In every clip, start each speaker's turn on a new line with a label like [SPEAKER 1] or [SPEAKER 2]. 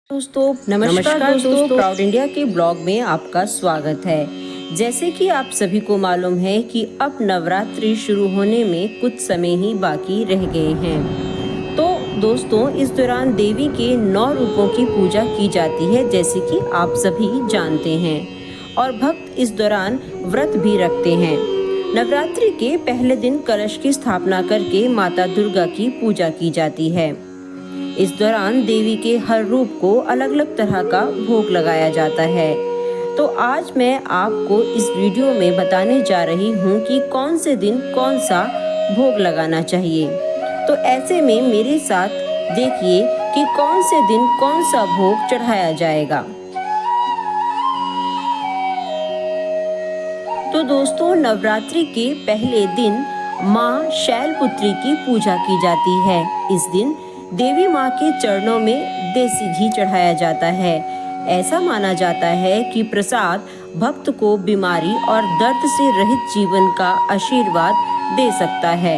[SPEAKER 1] नमस्कार दोस्तों, proud India के ब्लॉग में आपका स्वागत है। जैसे कि आप सभी को मालूम है कि अब नवरात्रि शुरू होने में कुछ समय ही बाकी रह गए हैं। तो दोस्तों, इस दौरान देवी के 9 रूपों की पूजा की जाती है, जैसे कि आप सभी जानते हैं, और भक्त इस दौरान व्रत भी रखते हैं। नवरात्रि के पहले दिन कलश की स्थापना करके माता दुर्गा की पूजा की जाती है। इस दौरान देवी के हर रूप को अलग अलग तरह का भोग लगाया जाता है। तो आज मैं आपको इस वीडियो में बताने जा रही हूँ कि कौन से दिन कौन सा भोग लगाना चाहिए। तो ऐसे में मेरे साथ देखिए कि कौन से दिन कौन सा भोग चढ़ाया जाएगा। तो दोस्तों, नवरात्रि के पहले दिन माँ शैलपुत्री की पूजा की जाती है। इस दिन देवी माँ के चरणों में देसी घी चढ़ाया जाता है। ऐसा माना जाता है कि प्रसाद भक्त को बीमारी और दर्द से रहित जीवन का आशीर्वाद दे सकता है।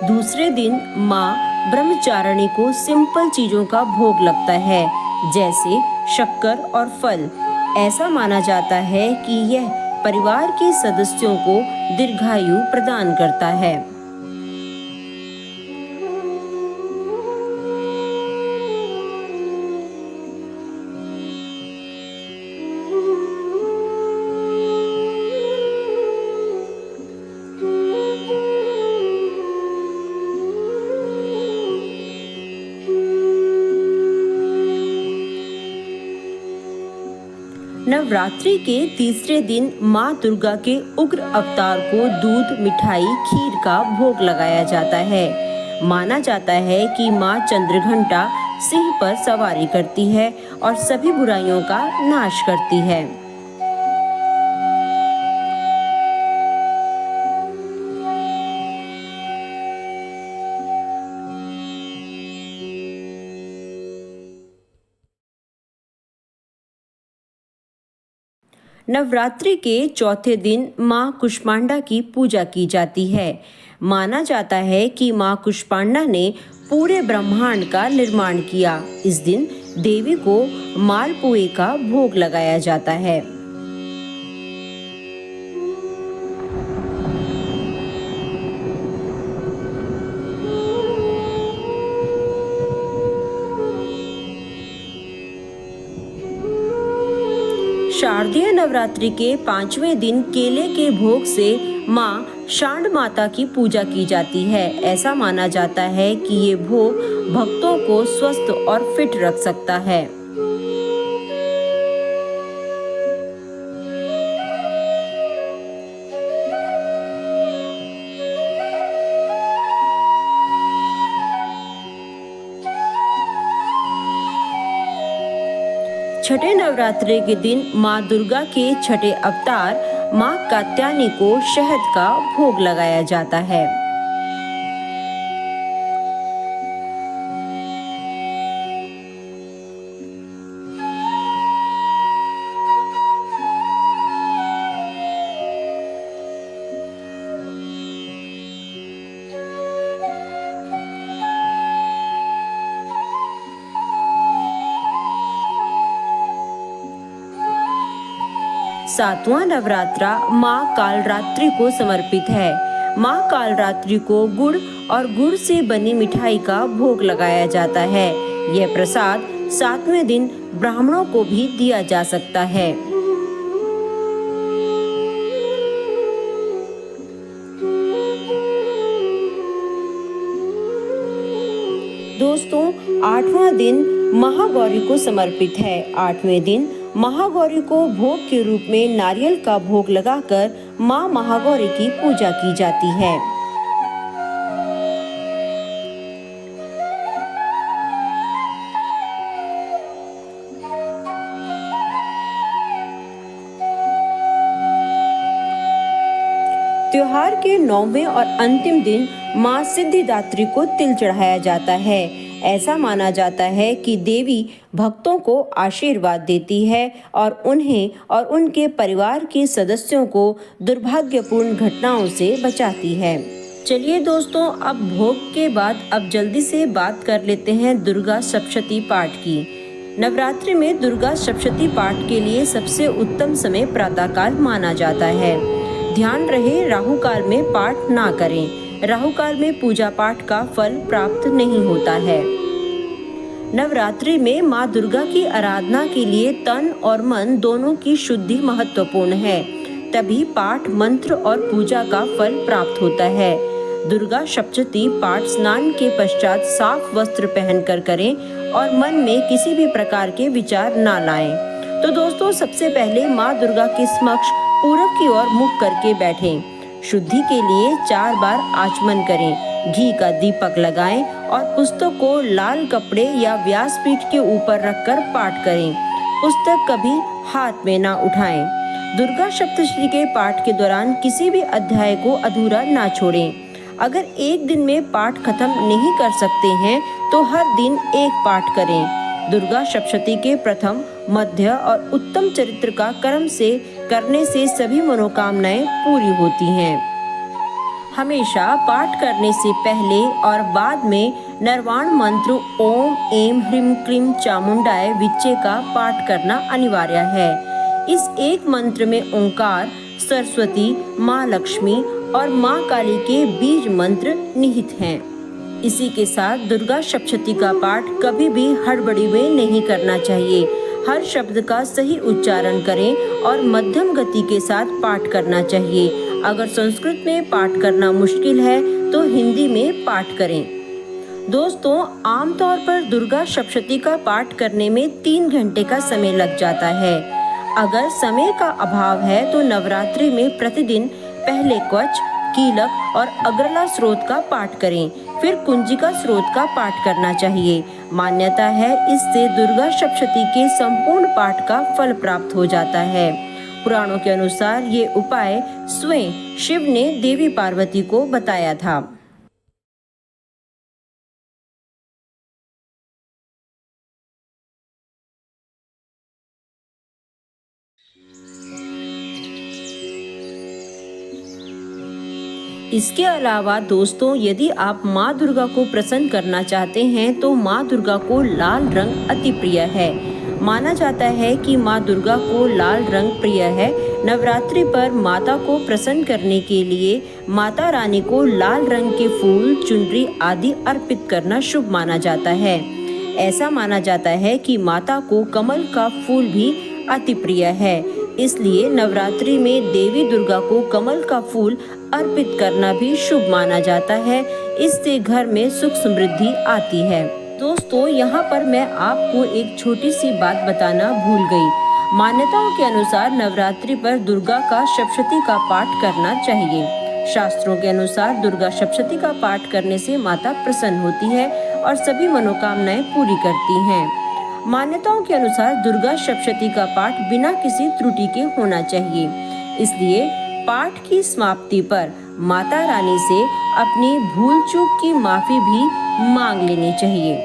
[SPEAKER 1] दूसरे दिन माँ ब्रह्मचारिणी को सिंपल चीजों का भोग लगता है, जैसे शक्कर और फल। ऐसा माना जाता है कि यह परिवार के सदस्यों को दीर्घायु प्रदान करता है। नवरात्रि के तीसरे दिन माँ दुर्गा के उग्र अवतार को दूध, मिठाई, खीर का भोग लगाया जाता है। माना जाता है कि माँ चंद्रघंटा सिंह पर सवारी करती है और सभी बुराइयों का नाश करती है। नवरात्रि के चौथे दिन माँ कुष्मांडा की पूजा की जाती है। माना जाता है कि माँ कुष्मांडा ने पूरे ब्रह्मांड का निर्माण किया। इस दिन देवी को मालपुए का भोग लगाया जाता है। शारदीय नवरात्रि के 5वें दिन केले के भोग से माँ शांड माता की पूजा की जाती है। ऐसा माना जाता है कि ये भोग भक्तों को स्वस्थ और फिट रख सकता है। छठे नवरात्रि के दिन माँ दुर्गा के छठे अवतार माँ कात्यायनी को शहद का भोग लगाया जाता है। सातवां नवरात्रा माँ कालरात्रि को समर्पित है। माँ कालरात्रि को गुड़ और गुड़ से बनी मिठाई का भोग लगाया जाता है। यह प्रसाद 7वें दिन ब्राह्मणों को भी दिया जा सकता है। दोस्तों, 8वां दिन महागौरी को समर्पित है। 8वें दिन महागौरी को भोग के रूप में नारियल का भोग लगाकर माँ महागौरी की पूजा की जाती है। त्योहार के 9वें और अंतिम दिन माँ सिद्धिदात्री को तिल चढ़ाया जाता है। ऐसा माना जाता है कि देवी भक्तों को आशीर्वाद देती है और उन्हें और उनके परिवार के सदस्यों को दुर्भाग्यपूर्ण घटनाओं से बचाती है। चलिए दोस्तों, अब भोग के बाद अब जल्दी से बात कर लेते हैं दुर्गा सप्तशती पाठ की। नवरात्रि में दुर्गा सप्तशती पाठ के लिए सबसे उत्तम समय प्रातःकाल माना जाता है। ध्यान रहे, राहु काल में पाठ ना करें। राहु काल में पूजा पाठ का फल प्राप्त नहीं होता है। नवरात्रि में माँ दुर्गा की आराधना के लिए तन और मन दोनों की शुद्धि महत्वपूर्ण है, तभी पाठ, मंत्र और पूजा का फल प्राप्त होता है। दुर्गा सप्तशती पाठ स्नान के पश्चात साफ वस्त्र पहनकर करें और मन में किसी भी प्रकार के विचार ना लाएं। तो दोस्तों, सबसे पहले माँ दुर्गा के समक्ष पूरब की ओर मुख करके बैठें। शुद्धि के लिए 4 बार आचमन करें, घी का दीपक लगाएं और पुस्तक को लाल कपड़े या व्यासपीठ के ऊपर रखकर पाठ करें। पुस्तक कभी हाथ में ना उठाएं। दुर्गा सप्तशती के पाठ के दौरान किसी भी अध्याय को अधूरा ना छोड़ें। अगर एक दिन में पाठ खत्म नहीं कर सकते हैं तो हर दिन एक पाठ करें। दुर्गा सप्तशती के प्रथम, मध्य और उत्तम चरित्र का क्रम से करने से सभी मनोकामनाएं पूरी होती हैं। हमेशा पाठ करने से पहले और बाद में नरवाण मंत्र ओम ऐं ह्रीं क्लीं चामुंडाय विच्चे का पाठ करना अनिवार्य है। इस एक मंत्र में ओंकार, सरस्वती, माँ लक्ष्मी और माँ काली के बीज मंत्र निहित हैं। इसी के साथ दुर्गा सप्तशती का पाठ कभी भी हड़बड़ी में नहीं करना चाहिए। हर शब्द का सही उच्चारण करें और मध्यम गति के साथ पाठ करना चाहिए। अगर संस्कृत में पाठ करना मुश्किल है तो हिंदी में पाठ करें। दोस्तों, आमतौर पर दुर्गा सप्तशती का पाठ करने में 3 घंटे का समय लग जाता है। अगर समय का अभाव है तो नवरात्रि में प्रतिदिन पहले कवच, कीलक और अग्रला स्रोत का पाठ करें, फिर कुंजिका स्रोत का पाठ करना चाहिए। मान्यता है इससे दुर्गा सप्तशती के संपूर्ण पाठ का फल प्राप्त हो जाता है। पुराणों के अनुसार ये उपाय स्वयं शिव ने देवी पार्वती को बताया था। इसके अलावा दोस्तों, यदि आप माँ दुर्गा को प्रसन्न करना चाहते हैं तो माँ दुर्गा को लाल रंग अति प्रिय है। माना जाता है कि माँ दुर्गा को लाल रंग प्रिय है। नवरात्रि पर माता को प्रसन्न करने के लिए माता रानी को लाल रंग के फूल, चुनरी आदि अर्पित करना शुभ माना जाता है। ऐसा माना जाता है कि माता को कमल का फूल भी अति प्रिय है, इसलिए नवरात्रि में देवी दुर्गा को कमल का फूल अर्पित करना भी शुभ माना जाता है। इससे घर में सुख समृद्धि आती है। दोस्तों, यहाँ पर मैं आपको एक छोटी सी बात बताना भूल गई। मान्यताओं के अनुसार नवरात्रि पर दुर्गा का सप्तशती का पाठ करना चाहिए। शास्त्रों के अनुसार दुर्गा सप्तशती का पाठ करने से माता प्रसन्न होती है और सभी मनोकामनाएं पूरी करती हैं। मान्यताओं के अनुसार दुर्गा सप्तशती का पाठ बिना किसी त्रुटि के होना चाहिए, इसलिए पाठ की समाप्ति पर माता रानी से अपनी भूल चूक की माफी भी मांग लेनी चाहिए।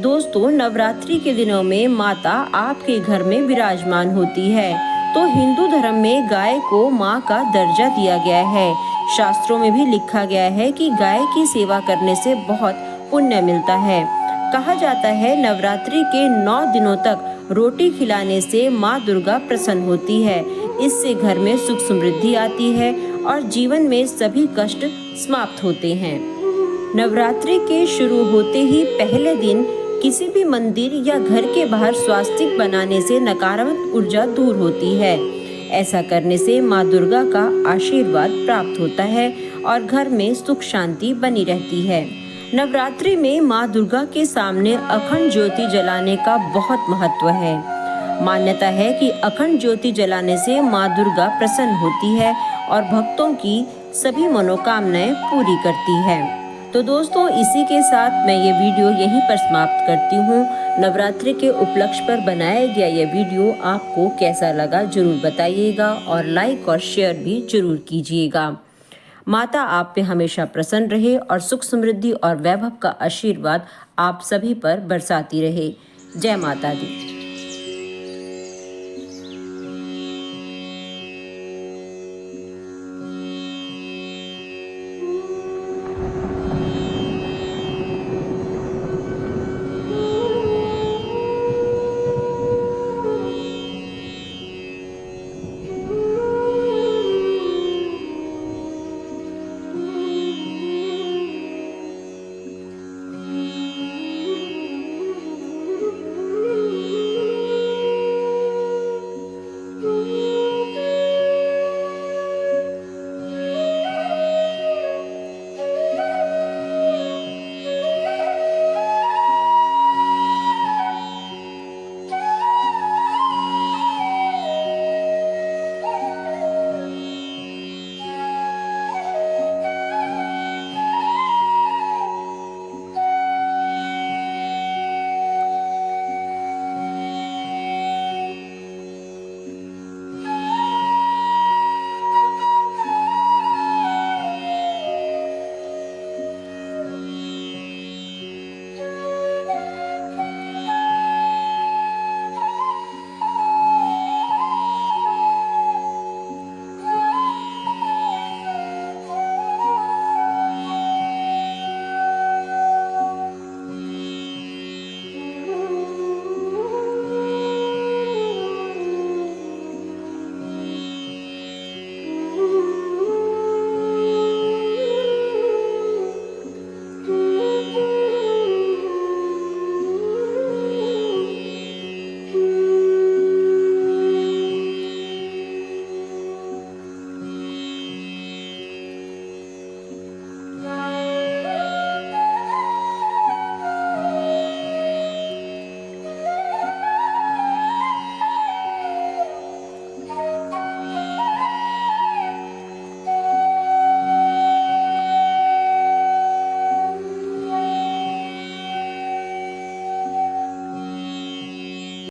[SPEAKER 1] दोस्तों, नवरात्रि के दिनों में माता आपके घर में विराजमान होती है, तो हिंदू धर्म में गाय को माँ का दर्जा दिया गया है। शास्त्रों में भी लिखा गया है कि गाय की सेवा करने से बहुत पुण्य मिलता है। कहा जाता है नवरात्रि के 9 दिनों तक रोटी खिलाने से माँ दुर्गा प्रसन्न होती है। इससे घर में सुख समृद्धि आती है और जीवन में सभी कष्ट समाप्त होते हैं। नवरात्रि के शुरू होते ही पहले दिन किसी भी मंदिर या घर के बाहर स्वास्तिक बनाने से नकारात्मक ऊर्जा दूर होती है। ऐसा करने से माँ दुर्गा का आशीर्वाद प्राप्त होता है और घर में सुख शांति बनी रहती है। नवरात्रि में माँ दुर्गा के सामने अखंड ज्योति जलाने का बहुत महत्व है। मान्यता है कि अखंड ज्योति जलाने से माँ दुर्गा प्रसन्न होती है और भक्तों की सभी मनोकामनाएं पूरी करती है। तो दोस्तों, इसी के साथ मैं ये वीडियो यहीं पर समाप्त करती हूँ। नवरात्रि के उपलक्ष्य पर बनाया गया ये वीडियो आपको कैसा लगा जरूर बताइएगा और लाइक और शेयर भी जरूर कीजिएगा। माता आप पे हमेशा प्रसन्न रहे और सुख समृद्धि और वैभव का आशीर्वाद आप सभी पर बरसाती रहे। जय माता दी।